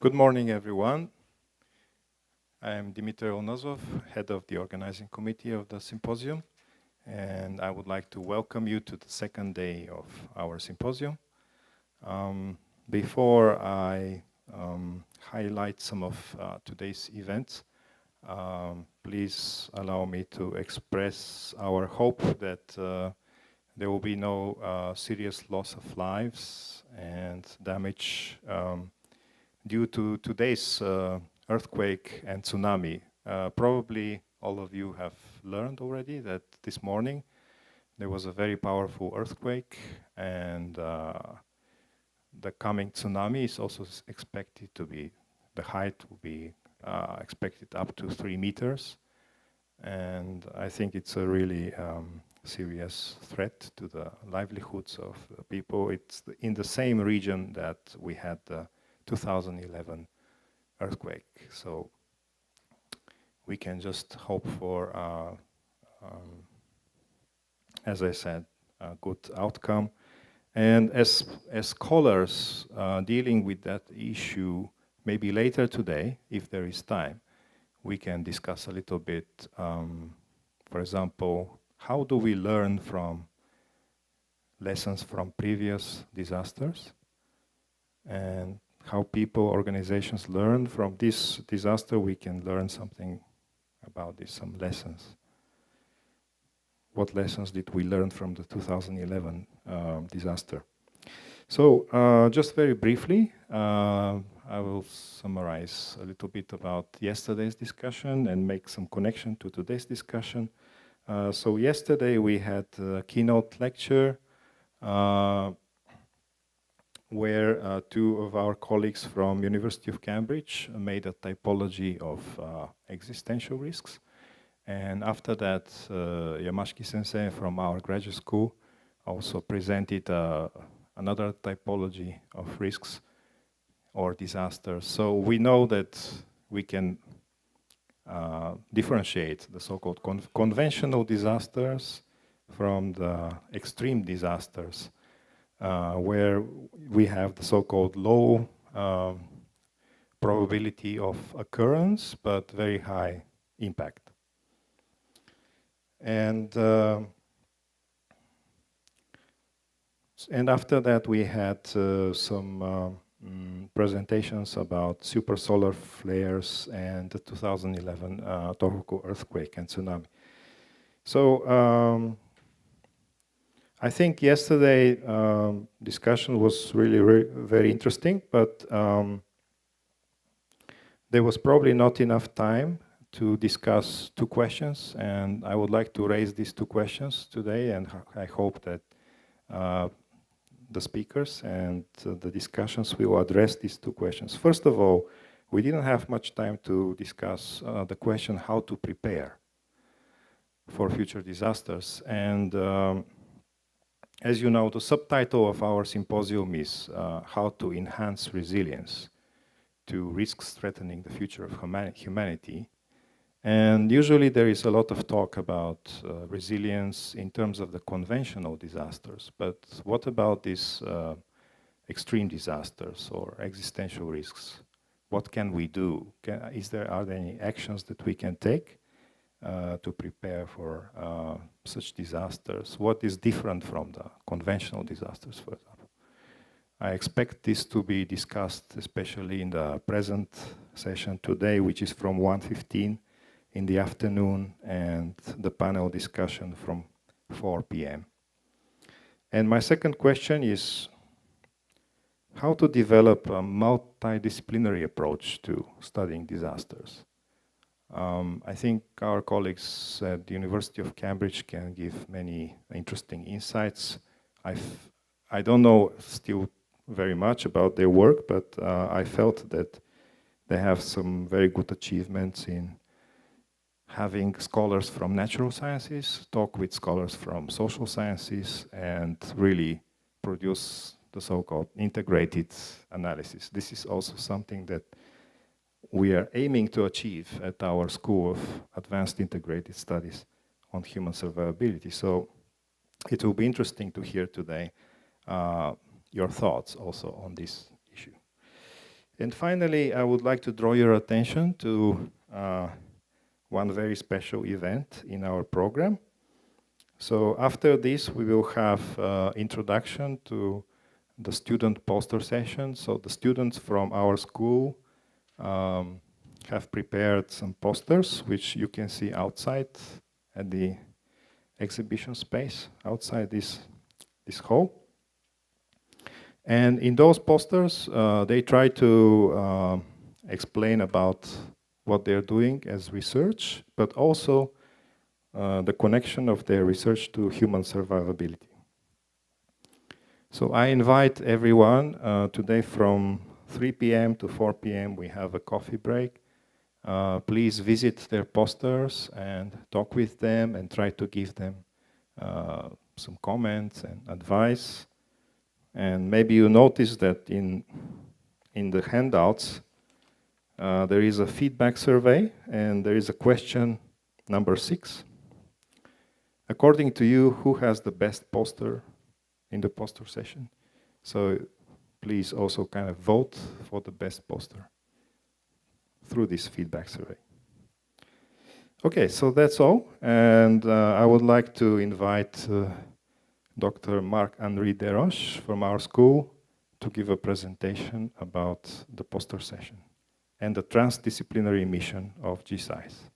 Good morning, everyone. I am Dimiter Ialnazov, head of the organizing committee of the symposium, and I would like to welcome you to the second day of our symposium. Before I highlight some of today's events, please allow me to express our hope that there will be no serious loss of lives and damage due to today's earthquake and tsunami. Probably all of you have learned already that this morning there was a very powerful earthquake, and the coming tsunami is also expected to be, the height will be expected up to 3 meters. And I think it's a really serious threat to the livelihoods of the people. It's in the same region that we had the 2011 earthquake. So we can just hope for, as I said, a good outcome. And as scholars dealing with that issue, maybe later today, if there is time, we can discuss a little bit, for example, how do we learn from lessons from previous disasters, and how people, organizations learn from this disaster. We can learn something about this, some lessons. What lessons did we learn from the 2011 disaster? So just very briefly, I will summarize a little bit about yesterday's discussion and make some connection to today's discussion. So yesterday we had a keynote lecture where two of our colleagues from University of Cambridge made a typology of existential risks. And after that, Yamashiki-sensei from our graduate school also presented another typology of risks or disasters. So we know that we can differentiate the so-called conventional disasters from the extreme disasters, where we have the so-called low probability of occurrence, but very high impact. And after that, we had some presentations about supersolar flares and the 2011 Tohoku earthquake and tsunami. So I think yesterday discussion was really very interesting, but there was probably not enough time to discuss two questions, and I would like to raise these two questions today, and I hope that the speakers and the discussions will address these two questions. First of all, we didn't have much time to discuss the question how to prepare for future disasters. And as you know, the subtitle of our symposium is how to enhance resilience to risks threatening the future of humanity. And usually there is a lot of talk about resilience in terms of the conventional disasters, but what about these extreme disasters or existential risks? What can we do? Are there any actions that we can take to prepare for such disasters? What is different from the conventional disasters, for example? I expect this to be discussed, especially in the present session today, which is from 1:15 in the afternoon, and the panel discussion from 4 p.m. And my second question is how to develop a multidisciplinary approach to studying disasters. I think our colleagues at the University of Cambridge can give many interesting insights. I don't know still very much about their work, but I felt that they have some very good achievements in having scholars from natural sciences talk with scholars from social sciences and really produce the so-called integrated analysis. This is also something that we are aiming to achieve at our School of Advanced Integrated Studies on Human Survivability. So it will be interesting to hear today your thoughts also on this issue. And finally, I would like to draw your attention to one very special event in our program. So after this, we will have introduction to the student poster session. So the students from our school have prepared some posters, which you can see outside at the exhibition space, outside this hall. And in those posters, they try to explain about what they're doing as research, but also the connection of their research to human survivability. So I invite everyone today from 3 p.m. to 4 p.m. we have a coffee break. Please visit their posters and talk with them and try to give them some comments and advice. And maybe you notice that in the handouts there is a feedback survey and there is a question number 6. According to you, who has the best poster in the poster session? So please also kind of vote for the best poster through this feedback survey. Okay, so that's all. And I would like to invite Dr. Marc-Henri Desroches from our school to give a presentation about the poster session and the transdisciplinary mission of GSAIS.